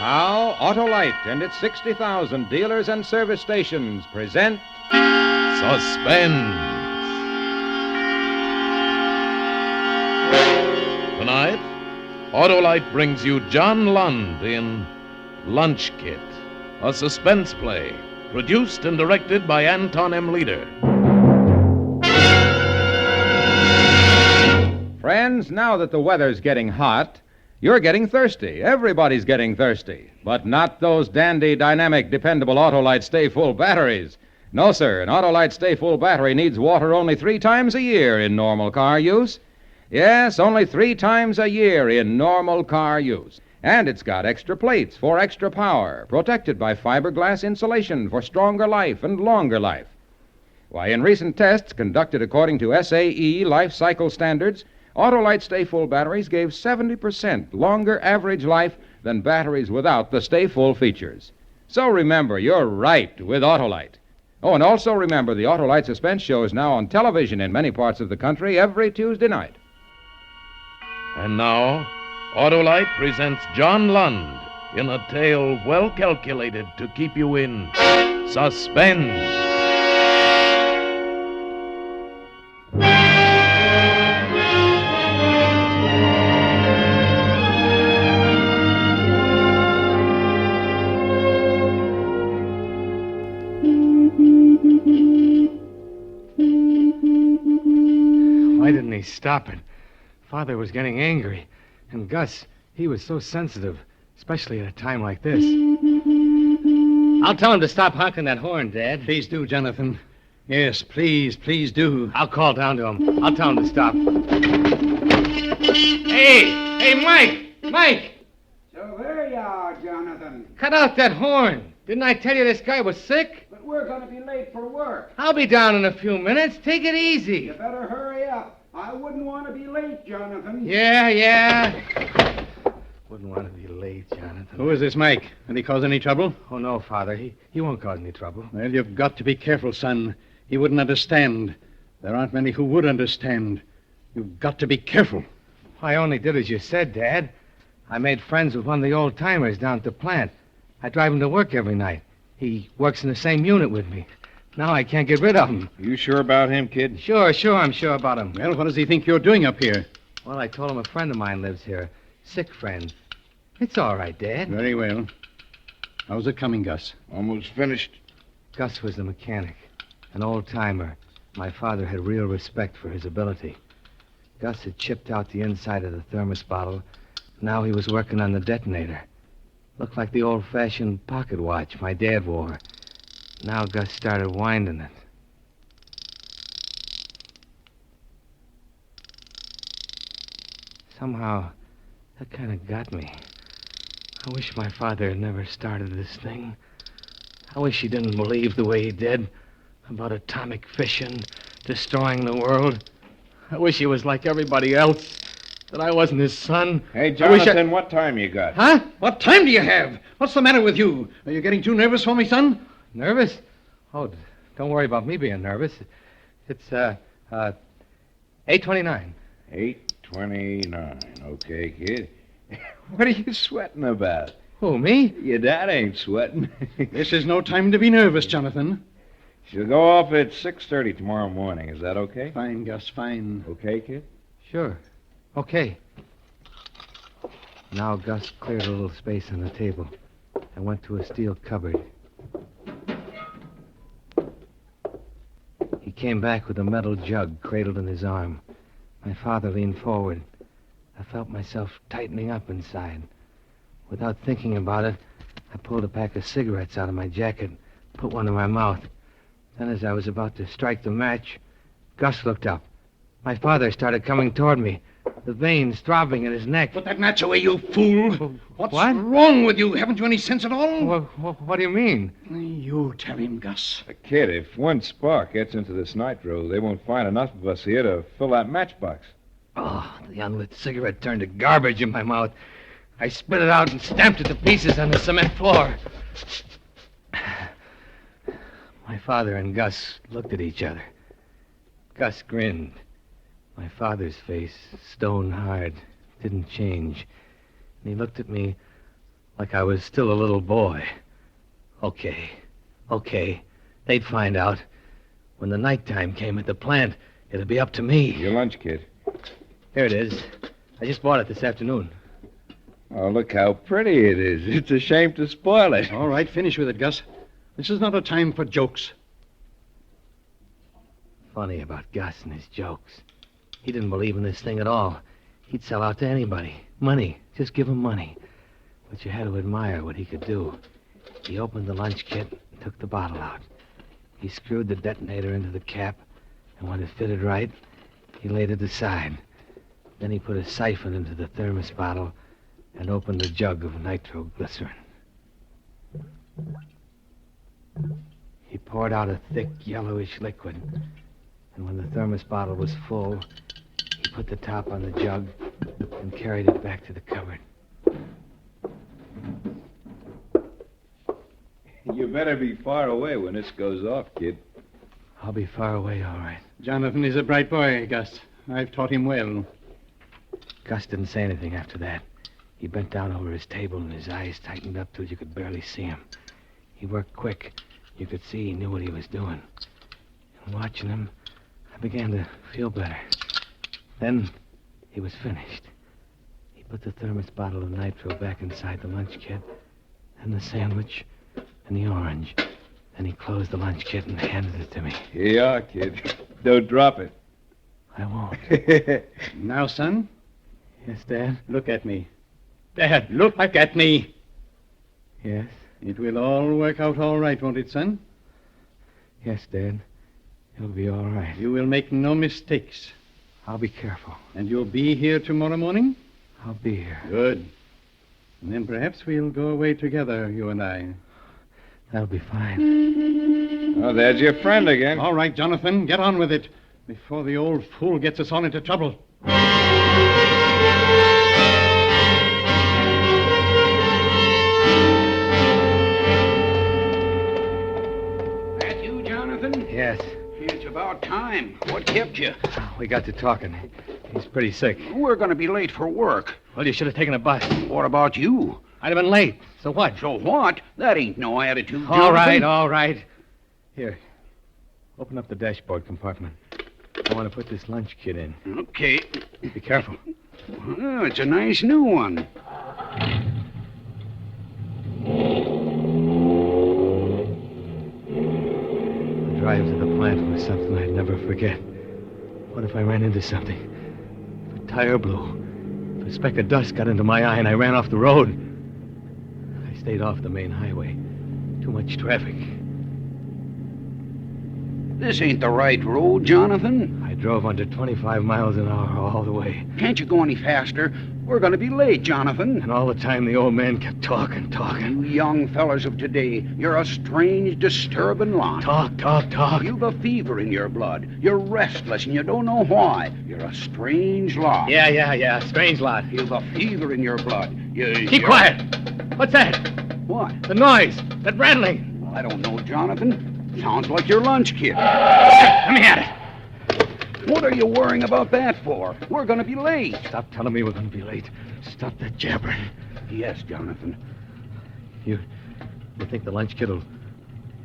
Now, Autolite and its 60,000 dealers and service stations present Suspense. Tonight, Autolite brings you John Lund in Lunch Kit, a suspense play produced and directed by Anton M. Leader. Friends, now that the weather's getting hot, you're getting thirsty. Everybody's getting thirsty. But not those dandy, dynamic, dependable Autolite Stay Full batteries. No, sir. An Autolite Stay Full battery needs water only 3 times a year in normal car use. Yes, only 3 times a year in normal car use. And it's got extra plates for extra power, protected by fiberglass insulation for stronger life and longer life. Why, in recent tests conducted according to SAE life cycle standards, Autolite Stay Full batteries gave 70% longer average life than batteries without the Stay Full features. So remember, you're right with Autolite. Oh, and also remember, the Autolite Suspense show is now on television in many parts of the country every Tuesday night. And now, Autolite presents John Lund in a tale well calculated to keep you in suspense. Why didn't he stop it? Father was getting angry. And Gus, he was so sensitive, especially at a time like this. I'll tell him to stop honking that horn, Dad. Please do, Jonathan. Yes, please do. I'll call down to him. I'll tell him to stop. Hey, Mike! So there you are, Jonathan. Cut out that horn. Didn't I tell you this guy was sick? But we're going to be late for work. I'll be down in a few minutes. Take it You easy. better hurry up. I wouldn't want to be late, Jonathan. Yeah. Wouldn't want to be late, Jonathan. Who is this Mike? Did he cause any trouble? Oh, no, Father. He won't cause any trouble. Well, you've got to be careful, son. He wouldn't understand. There aren't many who would understand. You've got to be careful. I only did as you said, Dad. I made friends with one of the old-timers down at the plant. I drive him to work every night. He works in the same unit with me. Now I can't get rid of him. You sure about him, kid? Sure, I'm sure about him. Well, what does he think you're doing up here? Well, I told him a friend of mine lives here. Sick friend. It's all right, Dad. Very well. How's it coming, Gus? Almost finished. Gus was the mechanic, an old-timer. My father had real respect for his ability. Gus had chipped out the inside of the thermos bottle. Now he was working on the detonator. Looked like the old-fashioned pocket watch my dad wore. Now Gus started winding it. Somehow, that kind of got me. I wish my father had never started this thing. I wish he didn't believe the way he did about atomic fission, destroying the world. I wish he was like everybody else, that I wasn't his son. Hey, Jonathan, what time you got? Huh? What time do you have? What's the matter with you? Are you getting too nervous for me, son? Nervous? Oh, don't worry about me being nervous. It's, 8:29. 8:29. Okay, kid. What are you sweating about? Who, me? Your dad ain't sweating. This is no time to be nervous, Jonathan. She'll go off at 6:30 tomorrow morning. Is that okay? Fine, Gus, fine. Okay, kid? Sure. Okay. Now Gus cleared a little space on the table and went to a steel cupboard. He came back with a metal jug cradled in his arm. My father leaned forward. I felt myself tightening up inside. Without thinking about it, I pulled a pack of cigarettes out of my jacket, put one in my mouth. Then as I was about to strike the match, Gus looked up. My father started coming toward me, the veins throbbing in his neck. Put that match away, you fool. What's what? wrong with you? Haven't you any sense at all? What do you mean? You tell him, Gus. Kid, if one spark gets into this nitro, they won't find enough of us here to fill that matchbox. Oh, the unlit cigarette turned to garbage in my mouth. I spit it out and stamped it to pieces on the cement floor. My father and Gus looked at each other. Gus grinned. My father's face, stone hard, didn't change. And he looked at me Like I was still a little boy. Okay. They'd find out. When the nighttime came at the plant, it'd be up to me. Your lunch kit. Here it is. I just bought it this afternoon. Oh, look how pretty it is. It's a shame to spoil it. All right, finish with it, Gus. This is not a time for jokes. Funny about Gus and his jokes. He didn't believe in this thing at all. He'd sell out to anybody. Money. Just give him money. But you had to admire what he could do. He opened the lunch kit and took the bottle out. He screwed the detonator into the cap, and when it fitted right, he laid it aside. Then he put a siphon into the thermos bottle and opened the jug of nitroglycerin. He poured out a thick, yellowish liquid, and when the thermos bottle was full, he put the top on the jug and carried it back to the cupboard. You better be far away when this goes off, kid. I'll be far away, all right. Jonathan is a bright boy, Gus. I've taught him well. Gus didn't say anything after that. He bent down over his table, and his eyes tightened up till you could barely see him. He worked quick. You could see he knew what he was doing. And watching him, I began to feel better. Then he was finished. He put the thermos bottle of nitro back inside the lunch kit, and the sandwich, and the orange. Then he closed the lunch kit and handed it to me. Here you are, kid. Don't drop it. I won't. Now, son, Yes, Dad? look at me. Dad, look at me. Yes? It will all work out all right, won't it, son? Yes, Dad. It'll be all right. You will make no mistakes. I'll be careful. And you'll be here tomorrow morning? I'll be here. Good. And then perhaps we'll go away together, you and I. That'll be fine. Oh, there's your friend again. All right, Jonathan, get on with it before the old fool gets us all into trouble. That you, Jonathan? Yes. It's about time. What kept you? We got to talking. He's pretty sick. We're going to be late for work. Well, you should have taken a bus. What about you? I'd have been late. So what? So what? That ain't no attitude, Jonathan. All right. Here. Open up the dashboard compartment. I want to put this lunch kit in. Okay. Be careful. Oh, it's a nice new one. The drive to the plant was something I'd never forget. What if I ran into something? If a tire blew. If a speck of dust got into my eye and I ran off the road. I stayed off the main highway. Too much traffic. This ain't the right road, Jonathan. I drove under 25 miles an hour all the way. Can't you go any faster? We're going to be late, Jonathan. And all the time the old man kept talking. You young fellas of today, you're a strange, disturbing lot. Talk. You've a fever in your blood. You're restless and you don't know why. You're a strange lot. Yeah. Strange lot. You've a fever in your blood. Keep quiet. What's that? What? The noise. That rattling. I don't know, Jonathan. Sounds like your lunch kit. Let me at it. What are you worrying about that for? We're going to be late. Stop telling me we're going to be late. Stop that jabbering. Yes, Jonathan. You think the lunch kit will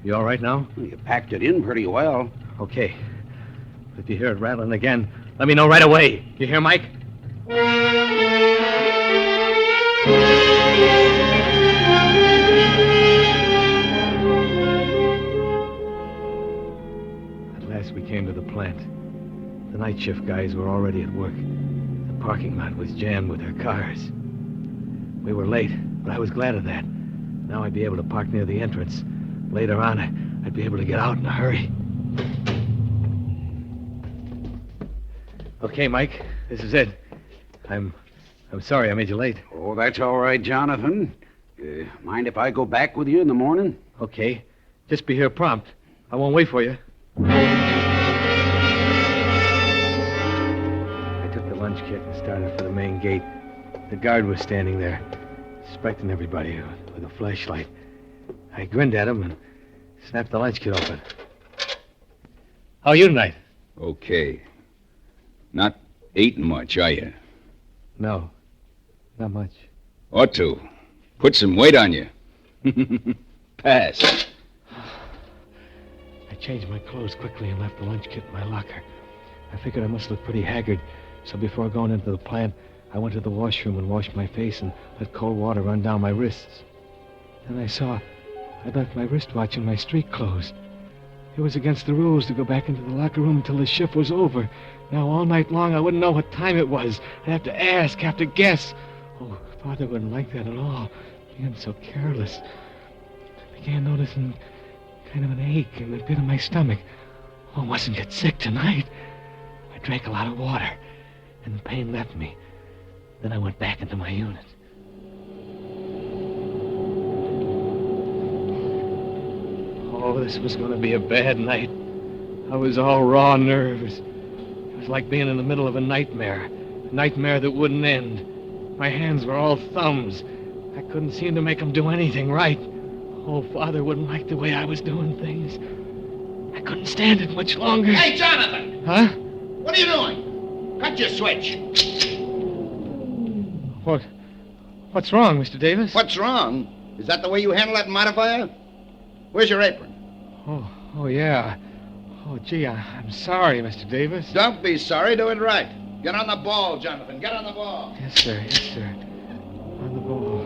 be all right now? Well, you packed it in pretty well. Okay. If you hear it rattling again, let me know right away. You hear, Mike? At last we came to the plant. The night shift guys were already at work. The parking lot was jammed with their cars. We were late, but I was glad of that. Now I'd be able to park near the entrance. Later on, I'd be able to get out in a hurry. Okay, Mike, this is it. I'm sorry I made you late. Oh, that's all right, Jonathan. Mind if I go back with you in the morning? Okay. Just be here prompt. I won't wait for you. I took the lunch kit and started for the main gate. The guard was standing there, inspecting everybody with a flashlight. I grinned at him and snapped the lunch kit open. How are you tonight? Okay. Not eating much, are you? No, not much. Ought to. Put some weight on you. Pass. I changed my clothes quickly and left the lunch kit in my locker. I figured I must look pretty haggard, so before going into the plant, I went to the washroom and washed my face and let cold water run down my wrists. Then I saw I'd left my wristwatch in my street clothes. It was against the rules to go back into the locker room until the shift was over. Now, all night long, I wouldn't know what time it was. I'd have to ask, have to guess. Oh, Father wouldn't like that at all, being so careless. I began noticing kind of an ache in the pit of my stomach. Oh, I mustn't get sick tonight. I drank a lot of water, and the pain left me. Then I went back into my unit. Oh, this was going to be a bad night. I was all raw nerves. It was like being in the middle of a nightmare that wouldn't end. My hands were all thumbs. I couldn't seem to make them do anything right. Oh, Father wouldn't like the way I was doing things. I couldn't stand it much longer. Hey, Jonathan! Huh? What are you doing? Cut your switch. What's wrong, Mr. Davis? What's wrong? Is that the way you handle that modifier? Where's your apron? Oh, yeah. Oh, gee, I'm sorry, Mr. Davis. Don't be sorry. Do it right. Get on the ball, Jonathan. Get on the ball. Yes, sir. Yes, sir. On the ball.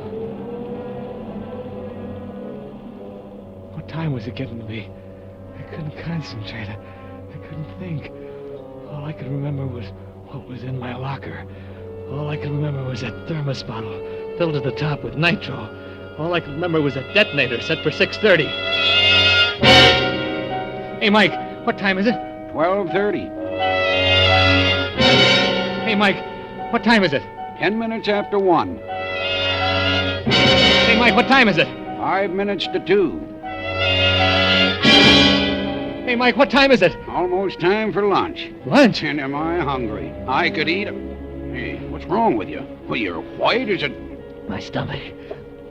What time was it getting to be? I couldn't concentrate. I couldn't think. All I could remember was what was in my locker. All I could remember was that thermos bottle filled to the top with nitro. All I could remember was a detonator set for 6:30. Hey, Mike, what time is it? 12:30. Hey, Mike, what time is it? 10 minutes after 1. Hey, Mike, what time is it? 5 minutes to 2. Hey, Mike, what time is it? Almost time for lunch. Lunch? And am I hungry? I could eat 'em. Hey, what's wrong with you? Well, you're white as a... My stomach.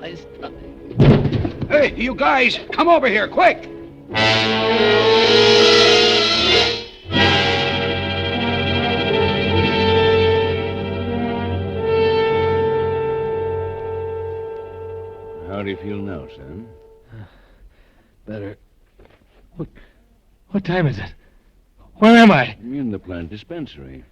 My stomach. Hey, you guys, come over here, quick! How do you feel now, son? Better. What time is it? Where am I? In the plant dispensary.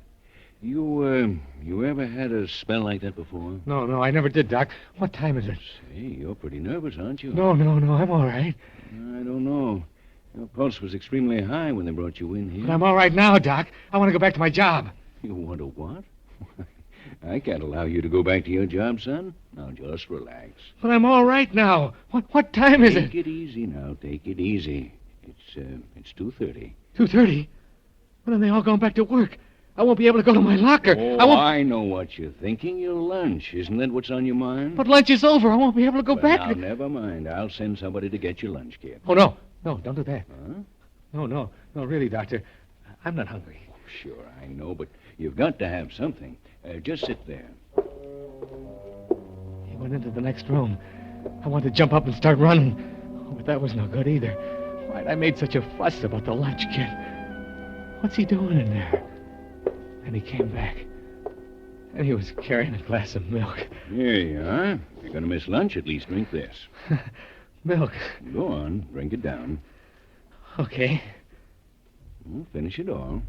You ever had a spell like that before? No, I never did, Doc. What time is it? Say, you're pretty nervous, aren't you? No, I'm all right. I don't know. Your pulse was extremely high when they brought you in here. But I'm all right now, Doc. I want to go back to my job. You want to what? I can't allow you to go back to your job, son. Now, just relax. But I'm all right now. What time is it? Take it easy now. Take it easy. It's 2:30. 2:30? Well, then they all gone back to work. I won't be able to go to my locker. Oh, I know what you're thinking. Your lunch. Isn't that what's on your mind? But lunch is over. I won't be able to go back. Now, never mind. I'll send somebody to get your lunch, kid. Oh, no. No, don't do that. Huh? No, really, Doctor. I'm not hungry. Oh, sure, I know, but you've got to have something. Just sit there. He went into the next room. I wanted to jump up and start running. Oh, but that was no good either. Why'd I made such a fuss about the lunch kit? What's he doing in there? And he came back. And he was carrying a glass of milk. Here you are. If you're going to miss lunch, at least drink this. Milk. Go on. Drink it down. Okay. Well, finish it all.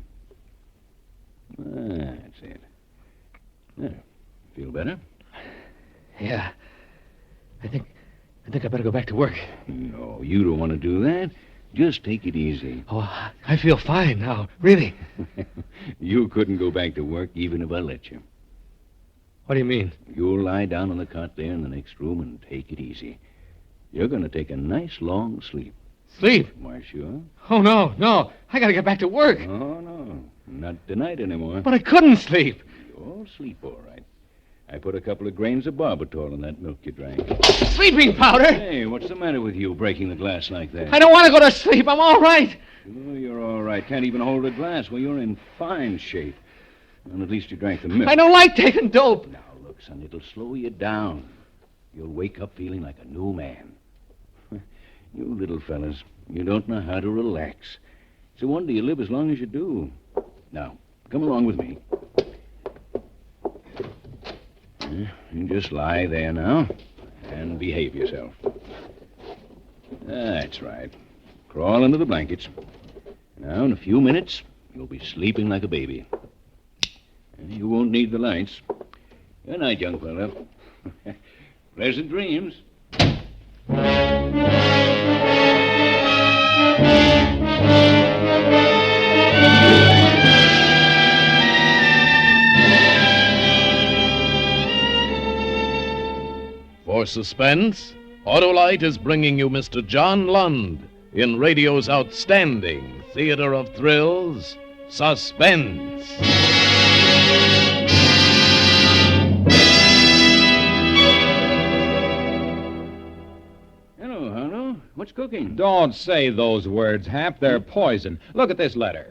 That's it. There. Feel better? Yeah. I think I better go back to work. No, you don't want to do that. Just take it easy. Oh, I feel fine now. Really. You couldn't go back to work even if I let you. What do you mean? You'll lie down on the cot there in the next room and take it easy. You're going to take a nice long sleep. Sleep? Why, sure. Oh, no. I got to get back to work. Oh, no. Not tonight anymore. But I couldn't sleep. You'll sleep all right. I put a couple of grains of barbitol in that milk you drank. Sleeping powder? Hey, what's the matter with you breaking the glass like that? I don't want to go to sleep. I'm all right. Oh, you're all right. Can't even hold a glass. Well, you're in fine shape. Well, at least you drank the milk. I don't like taking dope. Now, look, son, it'll slow you down. You'll wake up feeling like a new man. You little fellas, you don't know how to relax. It's a wonder you live as long as you do. Now, come along with me. You just lie there now. And behave yourself. That's right. Crawl under the blankets. Now, in a few minutes, you'll be sleeping like a baby. And you won't need the lights. Good night, young fella. Pleasant dreams. For Suspense, Autolite is bringing you Mr. John Lund in radio's outstanding theater of thrills, Suspense. Hello, Harlow. What's cooking? Don't say those words, Hap. They're poison. Look at this letter.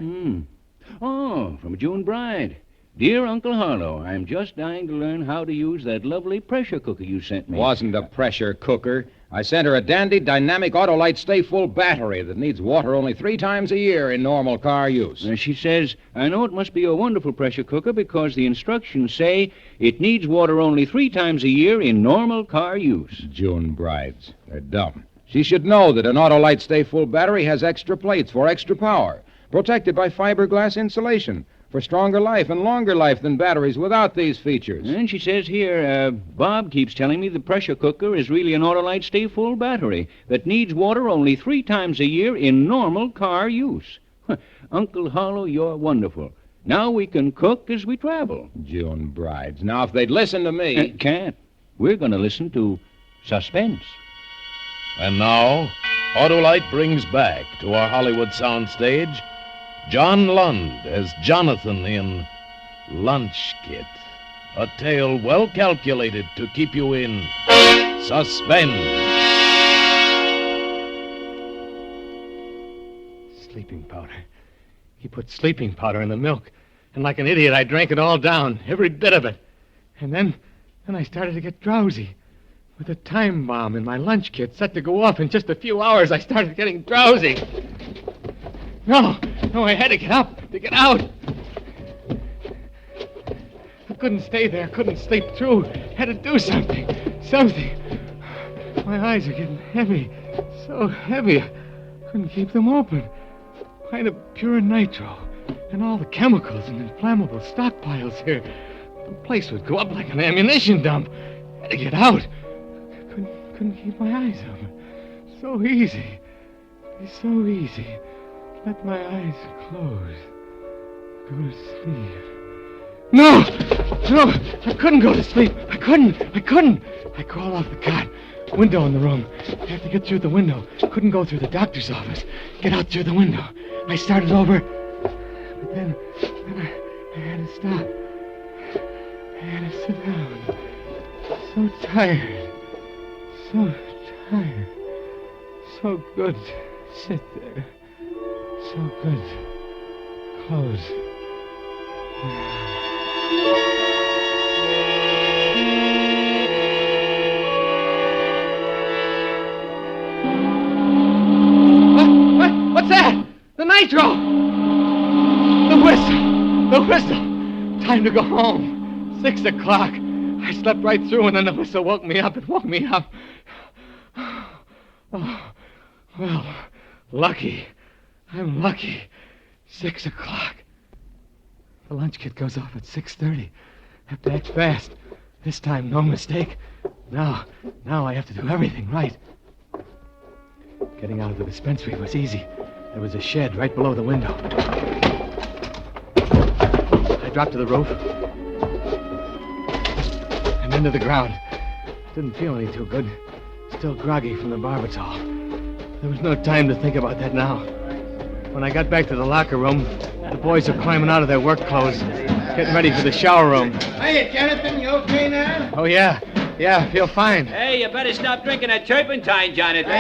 Oh, from June Bride. Dear Uncle Harlow, I'm just dying to learn how to use that lovely pressure cooker you sent me. Wasn't a pressure cooker. I sent her a dandy dynamic Autolite stay-full battery that needs water only 3 times a year in normal car use. She says, I know it must be a wonderful pressure cooker because the instructions say it needs water only 3 times a year in normal car use. June brides. They're dumb. She should know that an Autolite stay-full battery has extra plates for extra power, protected by fiberglass insulation, for stronger life and longer life than batteries without these features. And she says here, Bob keeps telling me the pressure cooker is really an Autolite stay-full battery that needs water only 3 times a year in normal car use. Uncle Harlow, you're wonderful. Now we can cook as we travel. June brides. Now, if they'd listen to me... Can't. We're going to listen to Suspense. And now, Autolite brings back to our Hollywood soundstage John Lund as Jonathan in Lunch Kit, a tale well calculated to keep you in suspense. Sleeping powder. He put sleeping powder in the milk, and like an idiot, I drank it all down, every bit of it. And then I started to get drowsy. With a time bomb in my lunch kit set to go off in just a few hours, I started getting drowsy. No, I had to get up, to get out. I couldn't stay there, couldn't sleep through. Had to do something. My eyes are getting heavy, so heavy. I couldn't keep them open. Pint of pure nitro, and all the chemicals and inflammable stockpiles here. The place would go up like an ammunition dump. Had to get out. Couldn't keep my eyes open. So easy. It's so easy. Let my eyes close. Go to sleep. No! I couldn't go to sleep. I couldn't. I crawled off the cot. Window in the room. I had to get through the window. Couldn't go through the doctor's office. Get out through the window. I started over. But then I had to stop. I had to sit down. So tired. So tired. So good to sit there. So good. Close. What's that? The nitro! The whistle! Time to go home. 6 o'clock. I slept right through, and then the whistle woke me up. It woke me up. Oh, well, lucky. I'm lucky. 6 o'clock. The lunch kit goes off at 6:30. Have to act fast. This time, no mistake. Now I have to do everything right. Getting out of the dispensary was easy. There was a shed right below the window. I dropped to the roof and into the ground. Didn't feel any too good. Still groggy from the barbitol. There was no time to think about that now. When I got back to the locker room, the boys were climbing out of their work clothes, getting ready for the shower room. Hey, Jonathan, you okay now? Oh, yeah. Yeah, I feel fine. Hey, you better stop drinking that turpentine, Jonathan.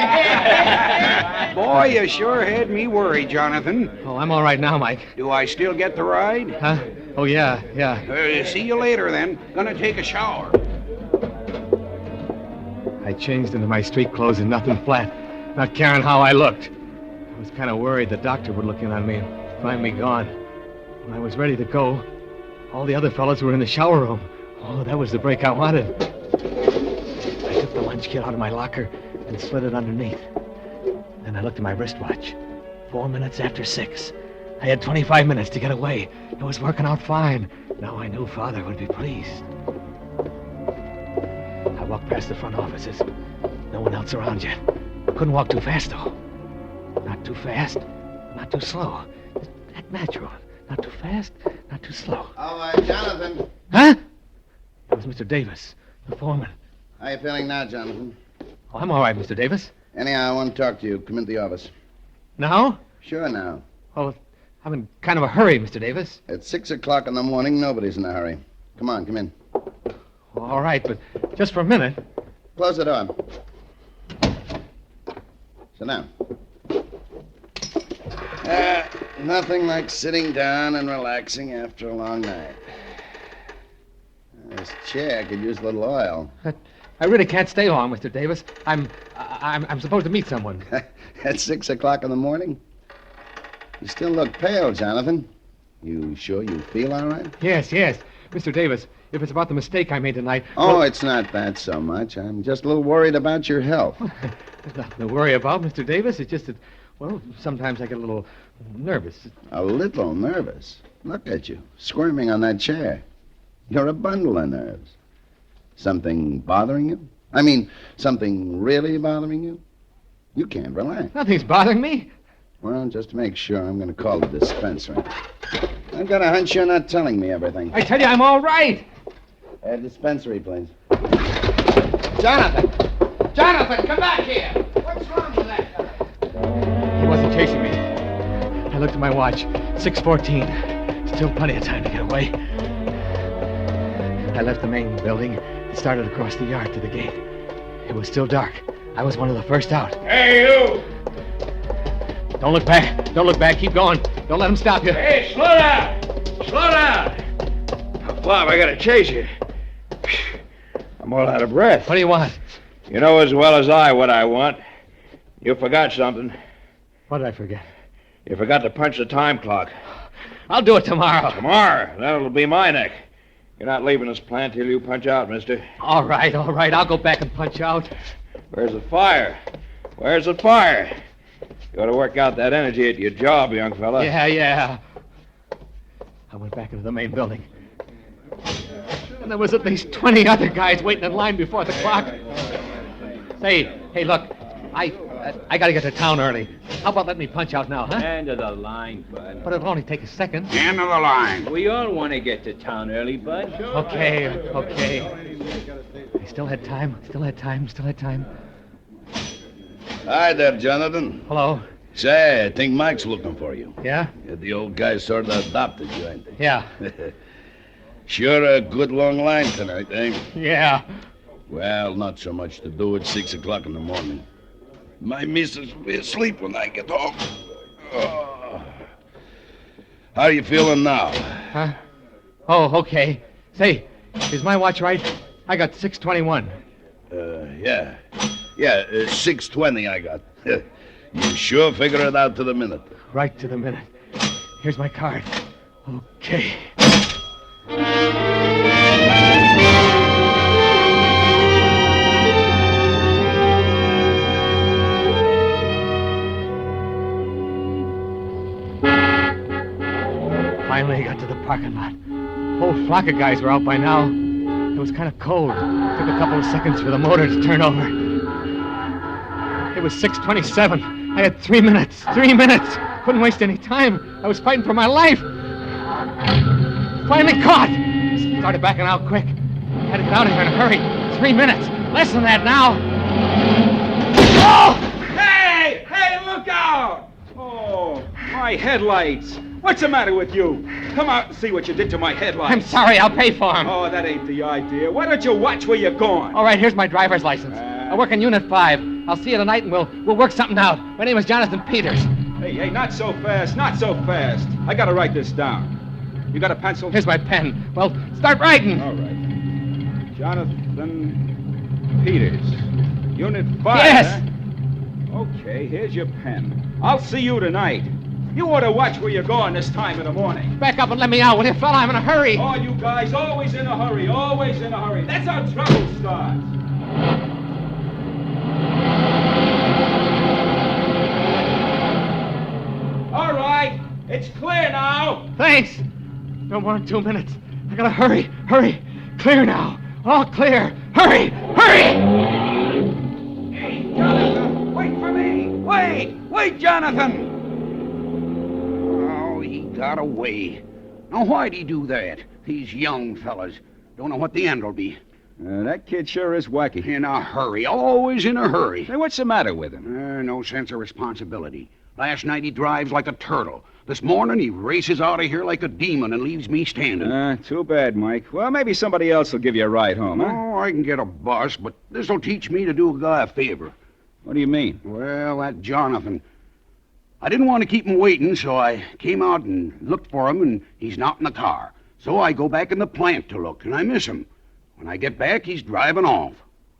Boy, you sure had me worried, Jonathan. Oh, I'm all right now, Mike. Do I still get the ride? Huh? Oh, yeah. See you later, then. Gonna take a shower. I changed into my street clothes and nothing flat, not caring how I looked. I was kind of worried the doctor would look in on me and find me gone. When I was ready to go, all the other fellas were in the shower room. Oh, that was the break I wanted. I took the lunch lunch kit out of my locker and slid it underneath. Then I looked at my wristwatch. 4 minutes after 6. I had 25 minutes to get away. It was working out fine. Now I knew Father would be pleased. I walked past the front offices. No one else around yet. Couldn't walk too fast, though. Not too fast, not too slow. Just act natural. Not too fast, not too slow. Oh, Jonathan. Huh? It was Mr. Davis, the foreman. How you feeling now, Jonathan? Oh, I'm all right, Mr. Davis. Anyhow, I want to talk to you. Come into the office. Now? Sure, now. Oh, I'm in kind of a hurry, Mr. Davis. At 6 o'clock in the morning, nobody's in a hurry. Come on, come in. All right, but just for a minute. Close the door. Sit down. Nothing like sitting down and relaxing after a long night. This chair could use a little oil. I really can't stay long, Mr. Davis. I'm supposed to meet someone. At 6 o'clock in the morning? You still look pale, Jonathan. You sure you feel all right? Yes. Mr. Davis, if it's about the mistake I made tonight... Oh, it's not that so much. I'm just a little worried about your health. There's nothing to worry about, Mr. Davis. It's just that, well, sometimes I get a little nervous. A little nervous? Look at you, squirming on that chair. You're a bundle of nerves. Something bothering you? I mean, something really bothering you? You can't relax. Nothing's bothering me. Well, just to make sure, I'm going to call the dispensary. I've got a hunch you're not telling me everything. I tell you, I'm all right. Dispensary, please. Jonathan, come back here. What's wrong with that guy? He wasn't chasing me. I looked at my watch. 6:14. Still plenty of time to get away. I left the main building and started across the yard to the gate. It was still dark. I was one of the first out. Hey, you! Don't look back. Don't look back. Keep going. Don't let him stop you. Hey, slow down! Slow down! Bob, I gotta chase you. I'm all out of breath. What do you want? You know as well as I what I want. You forgot something. What did I forget? You forgot to punch the time clock. I'll do it tomorrow. Tomorrow? That'll be my neck. You're not leaving this plant till you punch out, mister. All right. I'll go back and punch out. Where's the fire? Where's the fire? You ought to work out that energy at your job, young fella. Yeah. I went back into the main building. And there was at least 20 other guys waiting in line before the clock. Hey, look. I gotta get to town early. How about letting me punch out now, huh? End of the line, bud. But it'll only take a second. End of the line. We all want to get to town early, bud. Okay. I still had time. Hi there, Jonathan. Hello. Say, I think Mike's looking for you. Yeah? The old guy sort of adopted you, ain't he? Yeah. Sure a good long line tonight, eh? Yeah. Well, not so much to do at 6 o'clock in the morning. My missus will be asleep when I get home. Oh. How you feeling now? Huh? Oh, okay. Say, is my watch right? I got 6:21. Yeah. 6:20 I got. You sure figure it out to the minute. Right to the minute. Here's my card. Okay. Finally got to the parking lot. A whole flock of guys were out by now. It was kind of cold. It took a couple of seconds for the motor to turn over. It was 6:27. I had 3 minutes. 3 minutes. Couldn't waste any time. I was fighting for my life. Finally caught. Started backing out quick. Had to get out of here in a hurry. 3 minutes. Less than that now. Oh! Hey, look out! Oh, my headlights. What's the matter with you? Come out and see what you did to my headlights. I'm sorry. I'll pay for them. Oh, that ain't the idea. Why don't you watch where you're going? All right, here's my driver's license. I work in Unit 5. I'll see you tonight and we'll work something out. My name is Jonathan Peters. Hey, not so fast. I gotta write this down. You got a pencil? Here's my pen. Well, start writing. All right. Jonathan Peters. Unit 5, Yes. Huh? Okay, here's your pen. I'll see you tonight. You ought to watch where you're going this time in the morning. Back up and let me out, will you, fella? I'm in a hurry. Oh, you guys, always in a hurry. That's how trouble starts. It's clear now. Thanks. No more than 2 minutes. I gotta hurry. Hurry. Clear now. All clear. Hurry. Hurry! Hey, Jonathan, wait for me. Wait, Jonathan. Oh, he got away. Now, why'd he do that? These young fellas don't know what the end will be. That kid sure is wacky. In a hurry. Always in a hurry. Hey, what's the matter with him? No sense of responsibility. Last night he drives like a turtle. This morning he races out of here like a demon and leaves me standing. Too bad, Mike. Well, maybe somebody else will give you a ride home, huh? Oh, I can get a bus, but this'll teach me to do a guy a favor. What do you mean? Well, that Jonathan. I didn't want to keep him waiting, so I came out and looked for him, and he's not in the car. So I go back in the plant to look, and I miss him. When I get back, he's driving off.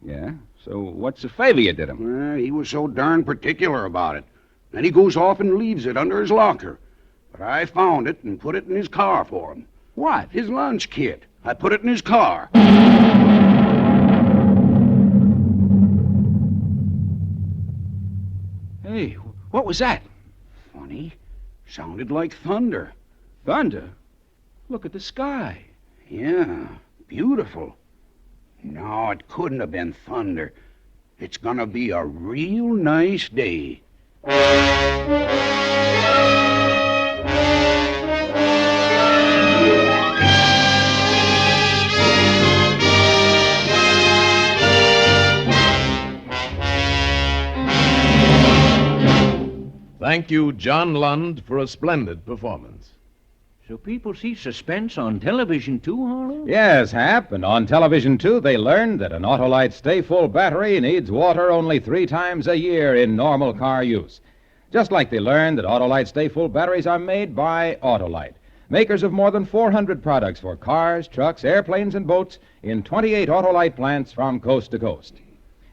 Yeah? So what's the favor you did him? Well, he was so darn particular about it. Then he goes off and leaves it under his locker. But I found it and put it in his car for him. What? His lunch kit. I put it in his car. Hey, what was that? Funny. Sounded like thunder. Thunder? Look at the sky. Yeah, beautiful. No, it couldn't have been thunder. It's gonna be a real nice day. Thank you, John Lund, for a splendid performance. So people see Suspense on television too, Harlow? Yes, Hap, and on television, too, they learned that an Autolite Stay-Full battery needs water only 3 times a year in normal car use. Just like they learned that Autolite Stay-Full batteries are made by Autolite, makers of more than 400 products for cars, trucks, airplanes, and boats in 28 Autolite plants from coast to coast.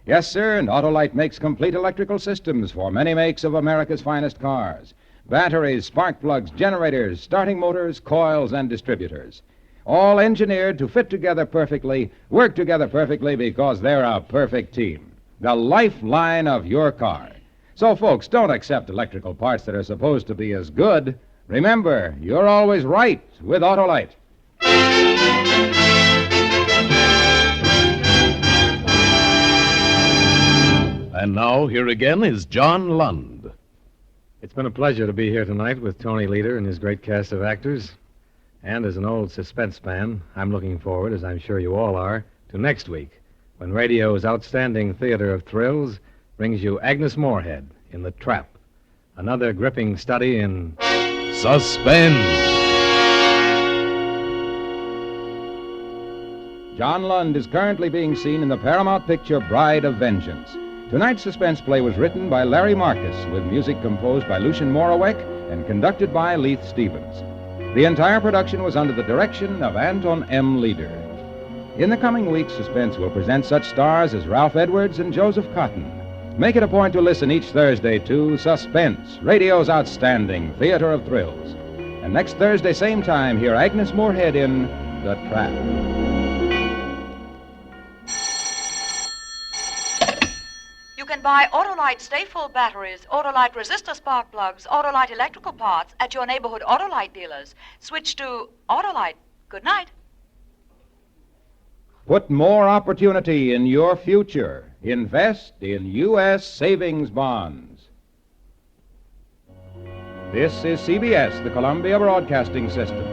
Yes, sir, and Autolite makes complete electrical systems for many makes of America's finest cars. Batteries, spark plugs, generators, starting motors, coils, and distributors. All engineered to fit together perfectly, work together perfectly because they're a perfect team. The lifeline of your car. So, folks, don't accept electrical parts that are supposed to be as good. Remember, you're always right with Autolite. And now, here again is John Lund. It's been a pleasure to be here tonight with Tony Leader and his great cast of actors. And as an old Suspense fan, I'm looking forward, as I'm sure you all are, to next week, when radio's outstanding theater of thrills brings you Agnes Moorehead in The Trap, another gripping study in Suspense. John Lund is currently being seen in the Paramount picture Bride of Vengeance. Tonight's suspense play was written by Larry Marcus, with music composed by Lucien Moraweck and conducted by Leith Stevens. The entire production was under the direction of Anton M. Leader. In the coming weeks, Suspense will present such stars as Ralph Edwards and Joseph Cotton. Make it a point to listen each Thursday to Suspense, radio's outstanding theater of thrills. And next Thursday, same time, hear Agnes Moorehead in The Trap. You can buy Autolite Stay-Full batteries, Autolite resistor spark plugs, Autolite electrical parts at your neighborhood Autolite dealers. Switch to Autolite. Good night. Put more opportunity in your future. Invest in U.S. savings bonds. This is CBS, the Columbia Broadcasting System.